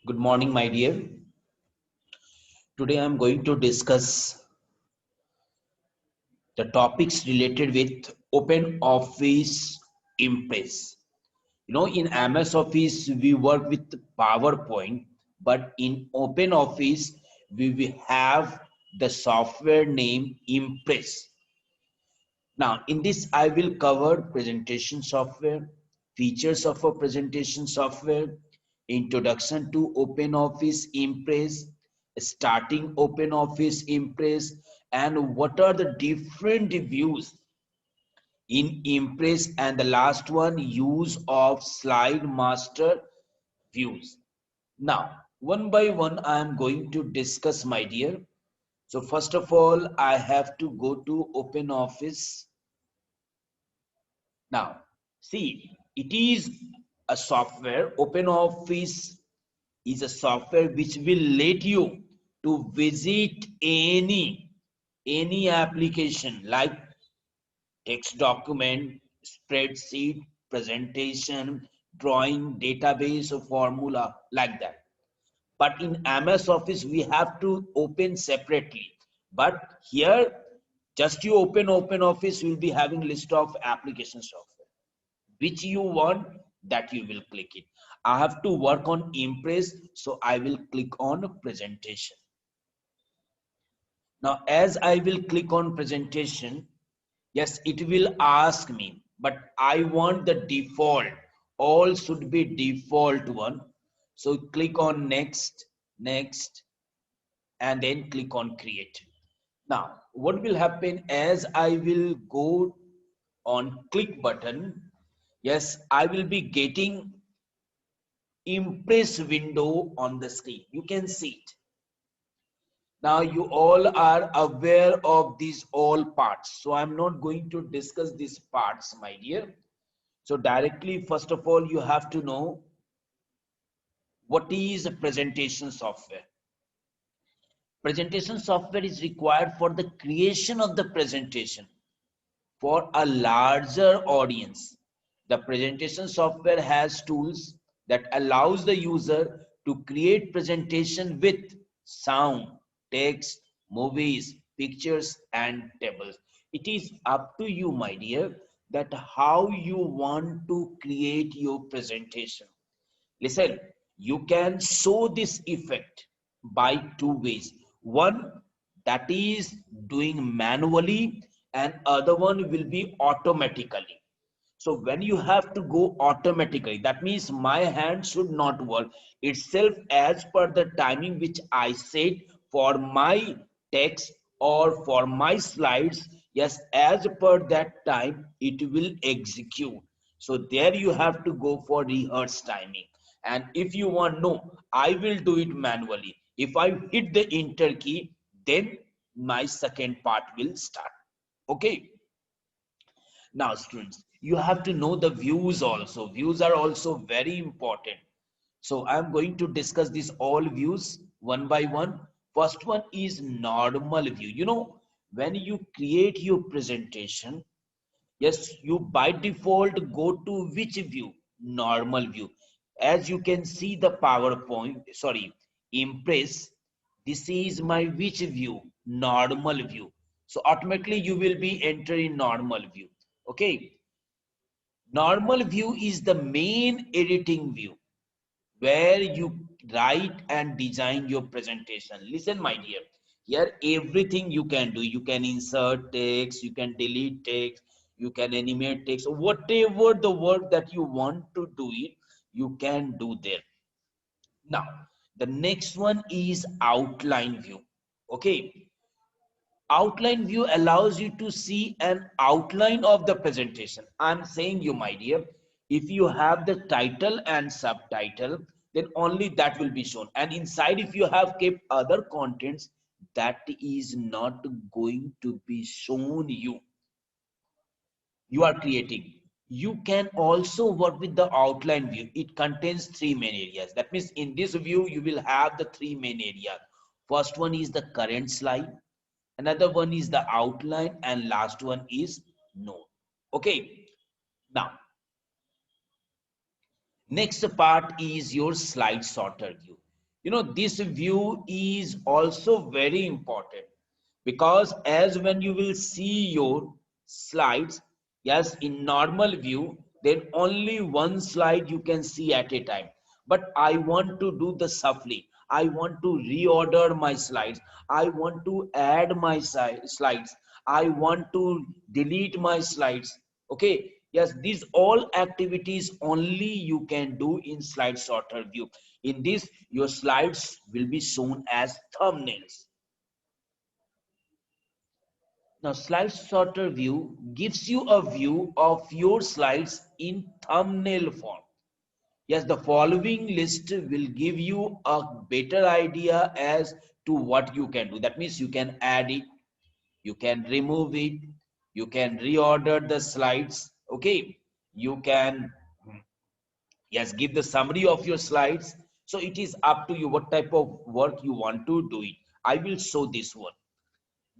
Good morning, my dear. Today I'm going to discuss the topics related with Open Office Impress. In MS Office, we work with PowerPoint, but in Open Office, we will have the software name Impress. Now, in this, I will cover presentation software, features of a presentation software, introduction to OpenOffice Impress, starting OpenOffice Impress, and what are the different views in Impress, and the last one, use of Slide Master views. Now, one by one, I am going to discuss, my dear. So first of all, I have to go to OpenOffice. Now, see, it is a software. OpenOffice is a software which will let you to visit any application like text document, spreadsheet, presentation, drawing, database, or formula like that. But in MS Office, we have to open separately. But here, just you open OpenOffice, you'll be having list of application software which you want, that you will click it. I have to work on Impress, so I will click on presentation. Now as I will click on presentation, yes, it will ask me, but I want the default, all should be default one. So click on next, next, and then click on create. Now what will happen, as I will go on click button, yes, I will be getting Impress window on the screen. You can see it. Now you all are aware of these all parts. So I'm not going to discuss these parts, my dear. So directly, first of all, you have to know what is a presentation software. Presentation software is required for the creation of the presentation for a larger audience. The presentation software has tools that allows the user to create presentation with sound, text, movies, pictures, and tables. It is up to you, my dear, that how you want to create your presentation. Listen, you can show this effect by two ways. One, that is doing manually, and other one will be automatically. So when you have to go automatically, that means my hand should not work itself as per the timing which I set for my text or for my slides. Yes, as per that time it will execute. So there you have to go for rehearse timing. And if you want, no, I will do it manually. If I hit the enter key, then my second part will start. Okay. Now, students, you have to know the views also. Views are also very important. So I'm going to discuss these all views one by one. First one is normal view. When you create your presentation, yes, you by default go to which view? Normal view. As you can see the PowerPoint, sorry, Impress, this is my which view? Normal view. So automatically you will be entering normal view. Okay. Normal view is the main editing view where you write and design your presentation. Listen, my dear, here everything you can do. You can insert text, you can delete text, you can animate text, whatever the work that you want to do it, you can do there. Now, the next one is outline view. Okay. Outline view allows you to see an outline of the presentation. I'm saying you, my dear, if you have the title and subtitle, then only that will be shown. And inside, if you have kept other contents, that is not going to be shown you. You are creating. You can also work with the outline view. It contains three main areas. That means in this view, you will have the three main areas. First one is the current slide. Another one is the outline, and last one is note. Okay. Now, next part is your slide sorter view. This view is also very important, because as when you will see your slides, yes, in normal view, then only one slide you can see at a time. But I want to do the shuffling. I want to reorder my slides. I want to add my slides. I want to delete my slides. Okay. Yes, these all activities only you can do in slide sorter view. In this, your slides will be shown as thumbnails. Now, slide sorter view gives you a view of your slides in thumbnail form. Yes, the following list will give you a better idea as to what you can do. That means you can add it, you can remove it, you can reorder the slides. Okay, you can, yes, give the summary of your slides. So it is up to you what type of work you want to do it. I will show this one.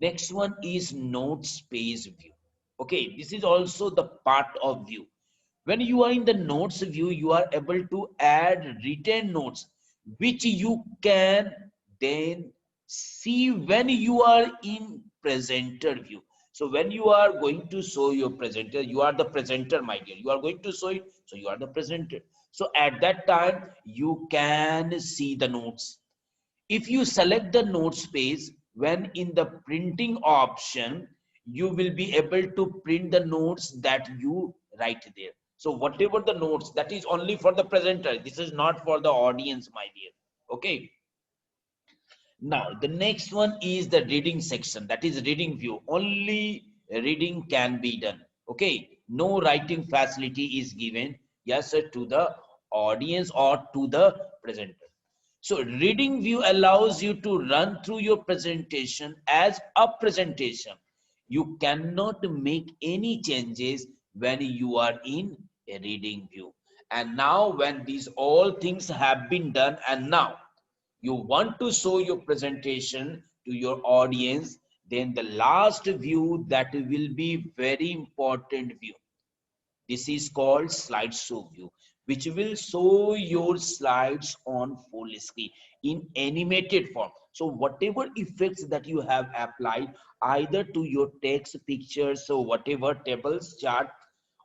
Next one is notes page view. Okay, this is also the part of view. When you are in the notes view, you are able to add written notes, which you can then see when you are in presenter view. So when you are going to show your presenter, you are the presenter, my dear. You are going to show it, so you are the presenter. So at that time, you can see the notes. If you select the notes page, when in the printing option, you will be able to print the notes that you write there. So whatever the notes, that is only for the presenter. This is not for the audience, my dear. Okay. Now, the next one is the reading section. That is reading view. Only reading can be done. Okay. No writing facility is given, yes, sir, to the audience or to the presenter. So reading view allows you to run through your presentation as a presentation. You cannot make any changes when you are in a reading view. And now when these all things have been done, and now you want to show your presentation to your audience, then the last view that will be very important view. This is called slideshow view, which will show your slides on full screen in animated form. So whatever effects that you have applied either to your text, pictures, or whatever tables, chart,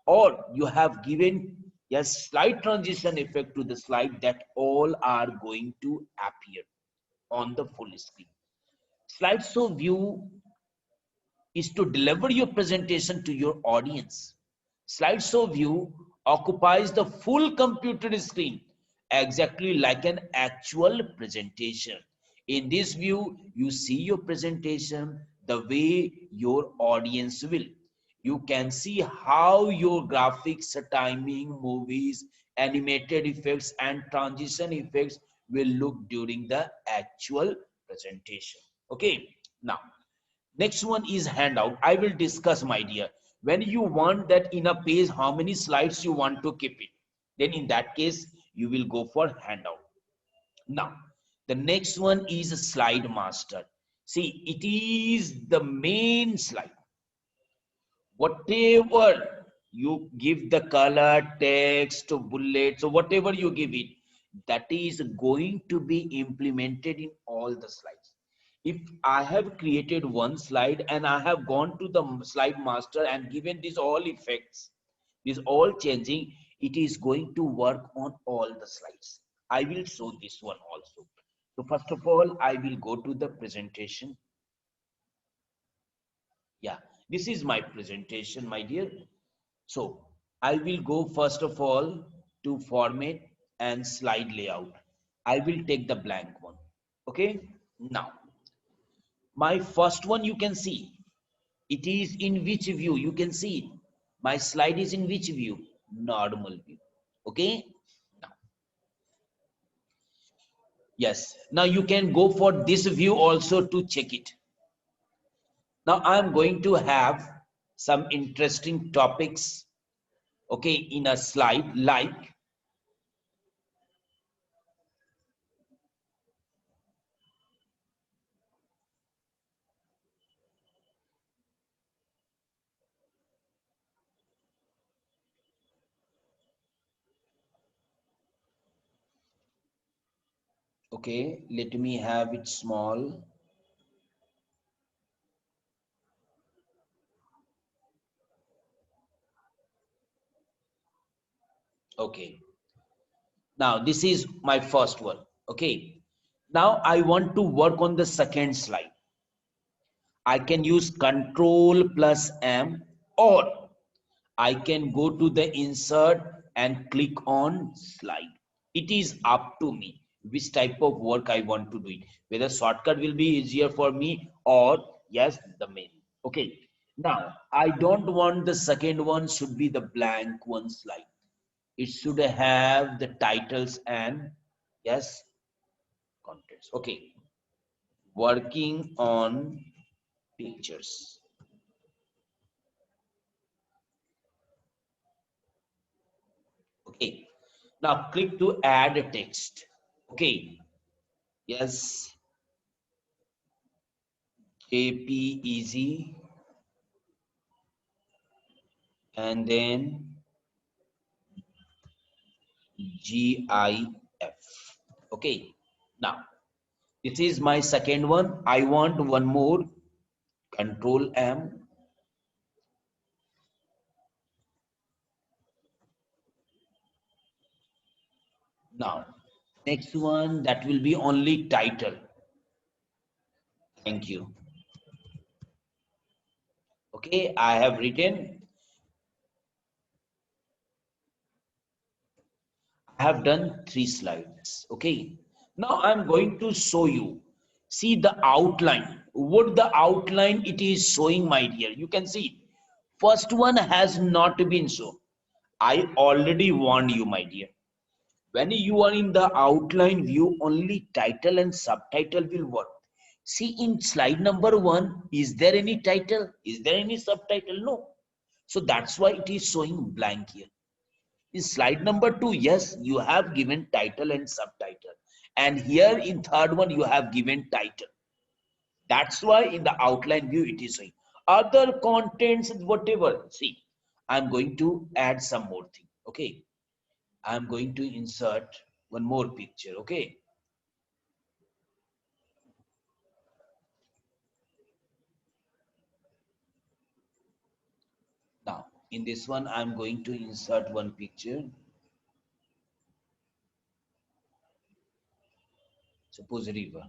or you have given a slight transition effect to the slide, that all are going to appear on the full screen. Slideshow view is to deliver your presentation to your audience. Slideshow view occupies the full computer screen, exactly like an actual presentation. In this view, you see your presentation the way your audience will. You can see how your graphics, timing, movies, animated effects, and transition effects will look during the actual presentation. Okay, now next one is handout. I will discuss, my dear. When you want that in a page, how many slides you want to keep it, then in that case, you will go for handout. Now, the next one is slide master. See, it is the main slide. Whatever you give the color, text, bullets, or whatever you give it, that is going to be implemented in all the slides. If I have created one slide and I have gone to the slide master and given these all effects, this all changing, it is going to work on all the slides. I will show this one also. So first of all, I will go to the presentation. Yeah, this is my presentation, my dear. So I will go first of all to format and slide layout. I will take the blank one. Okay. Now, my first one you can see. It is in which view? You can see it. My slide is in which view? Normal view. Okay. Now, yes. Now you can go for this view also to check it. Now I am going to have some interesting topics, okay, in a slide, like Okay, let me have it small. Okay, now this is my first one. Okay, now I want to work on the second slide. I can use Control plus M, or I can go to the insert and click on slide. It is up to me which type of work I want to do it. Whether shortcut will be easier for me, or yes, the main. Okay. Now I don't want the second one should be the blank one slide. It should have the titles and yes, contents. Okay. Working on pictures. Okay. Now click to add a text. Okay. Yes. JPEG, and then GIF. Okay. Now this is my second one. I want one more. Control M. Now next one, that will be only title. Thank you. Okay, I have written. I have done 3 slides. Okay. Now I'm going to show you. See the outline. What the outline it is showing, my dear. You can see. First one has not been shown. I already warned you, my dear. When you are in the outline view, only title and subtitle will work. See in slide number 1, is there any title? Is there any subtitle? No. So that's why it is showing blank here. In slide number 2, yes, you have given title and subtitle. And here in third one, you have given title. That's why in the outline view, it is showing. Other contents, whatever. See, I'm going to add some more thing. Okay. I'm going to insert one more picture. Okay. Now, in this one, I'm going to insert one picture. Suppose river.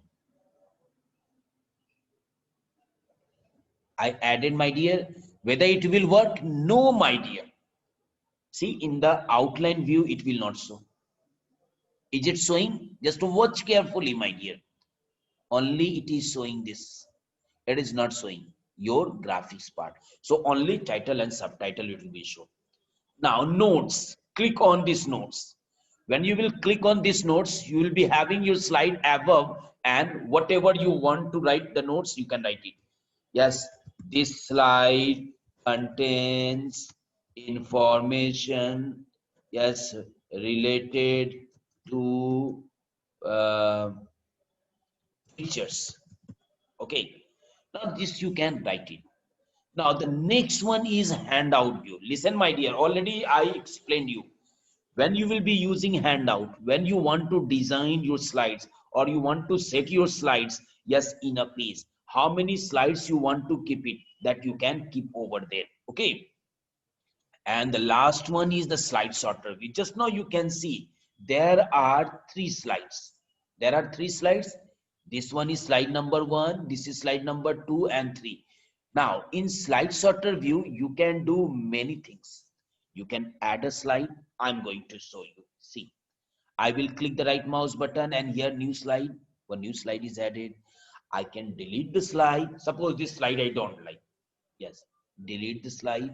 I added, my dear. Whether it will work? No, my dear. See, in the outline view, it will not show. Is it showing? Just watch carefully, my dear. Only it is showing this. It is not showing your graphics part. So only title and subtitle it will be shown. Now notes. Click on these notes. When you will click on these notes, you will be having your slide above, and whatever you want to write the notes, you can write it. Yes, this slide contains information, yes, related to uh, pictures. Okay. Now this you can write it. Now the next one is handout view. Listen, my dear, already I explained you. When you will be using handout, when you want to design your slides or you want to set your slides, yes, in a page, how many slides you want to keep it, that you can keep over there. Okay. And the last one is the slide sorter. We just now you can see there are 3 slides. There are 3 slides. This one is slide number 1. This is slide number 2 and 3. Now in slide sorter view, you can do many things. You can add a slide. I'm going to show you. See, I will click the right mouse button and here new slide. One new slide is added. I can delete the slide. Suppose this slide I don't like. Yes, delete the slide.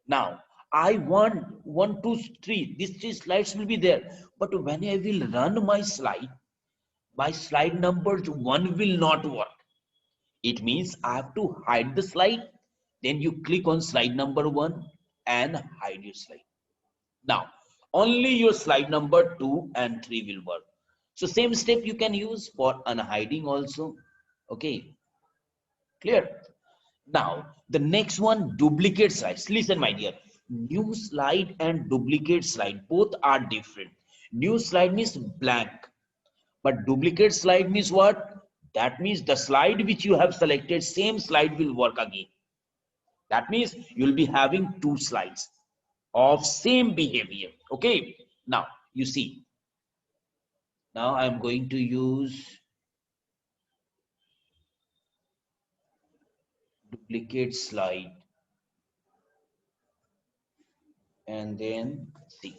Now, I want 1, 2, 3. These 3 slides will be there. But when I will run my slide number 1 will not work. It means I have to hide the slide. Then you click on slide number 1 and hide your slide. Now, only your slide number 2 and 3 will work. So same step you can use for unhiding also. Okay, clear? Now, the next one, duplicate slides. Listen, my dear, new slide and duplicate slide, both are different. New slide means blank. But duplicate slide means what? That means the slide which you have selected, same slide will work again. That means you'll be having two slides of same behavior. Okay. Now you see. Now I'm going to use duplicate slide and then see.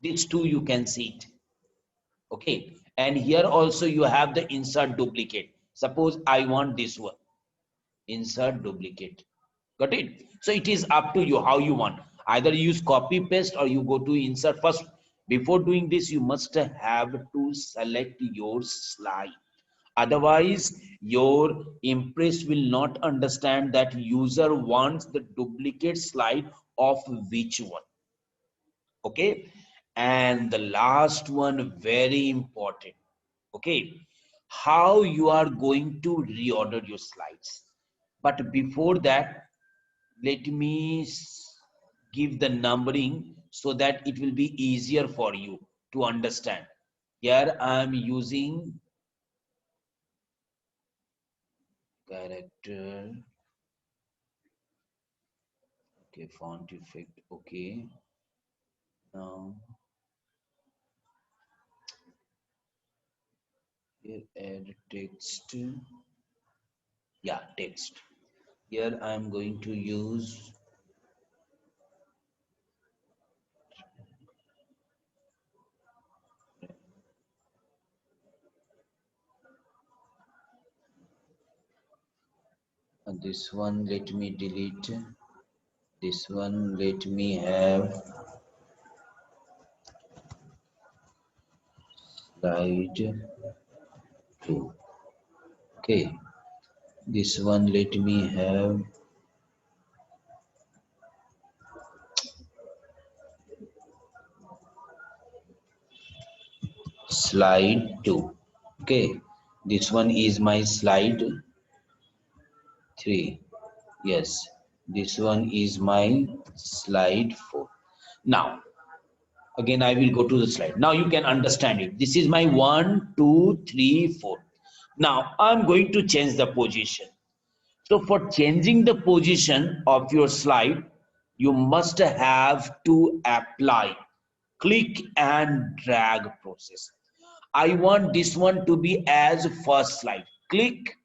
These two you can see it. Okay. And here also you have the insert duplicate. Suppose I want this one. Insert duplicate. Got it? So it is up to you how you want. Either use copy paste or you go to insert first. Before doing this, you must have to select your slide. Otherwise, your Impress will not understand that user wants the duplicate slide of which one. Okay. And the last one, very important. Okay. How you are going to reorder your slides. But before that, let me give the numbering so that it will be easier for you to understand. Here I am using character. Okay, font effect. Okay. Now here add text. Yeah, text. Here I am going to use this one. Let me delete. This one, let me have slide 2. Okay. This one, let me have slide 2. Okay. This one is my slide 3. Yes. This one is my slide 4. Now, again, I will go to the slide. Now you can understand it. This is my 1, 2, 3, 4. Now I'm going to change the position. So for changing the position of your slide, you must have to apply click and drag process. I want this one to be as first slide. Click,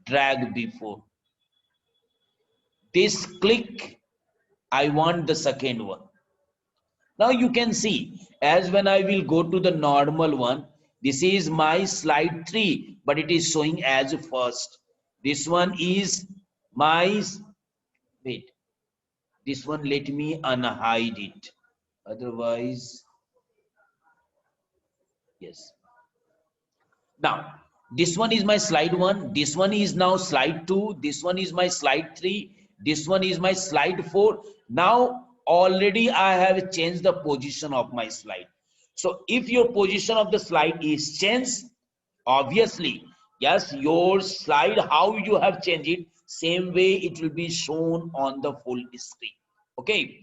drag before. This click, I want the second one. Now you can see, as when I will go to the normal one, this is my slide 3, but it is showing as first. This one is my, wait, this one let me unhide it. Otherwise, yes. Now, this one is my slide 1. This one is now slide 2. This one is my slide 3. This one is my slide 4. Now, already I have changed the position of my slide. So, if your position of the slide is changed, obviously, yes, your slide, how you have changed it, same way it will be shown on the full screen. Okay.